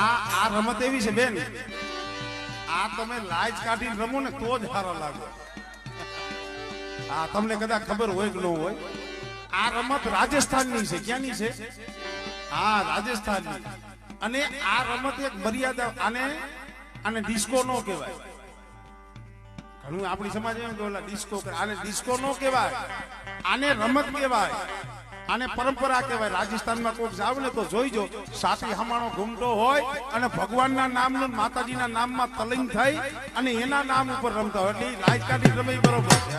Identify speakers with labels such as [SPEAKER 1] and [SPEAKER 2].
[SPEAKER 1] આ રમત એવી છે બેન, આ તમે લાજ કાઢીને રમો ને તો જ સારા લાગે. હા, તમને કદાચ ખબર હોય કે ન હોય, આ રમત રાજસ્થાનની છે. ક્યાંની છે? હા, રાજસ્થાનની. અને આ રમત એક મર્યાદા, આને ડિસ્કો નો કહેવાય. ઘણું આપણી સમાજ એમ કે ઓલા ડિસ્કો કરે, આને ડિસ્કો નો કહેવાય, આને રમત કહેવાય, આને પરંપરા કહેવાય. રાજસ્થાનમાં કોઈક જાવ ને તો જોઈજો, સાથી હમાણો ઘૂમતો હોય અને ભગવાનના નામનું માતાજીના નામમાં તલિંગ થઈ અને એના નામ ઉપર રમતા હોય એટલે લાજ કાઢી રમે બરોબર છે.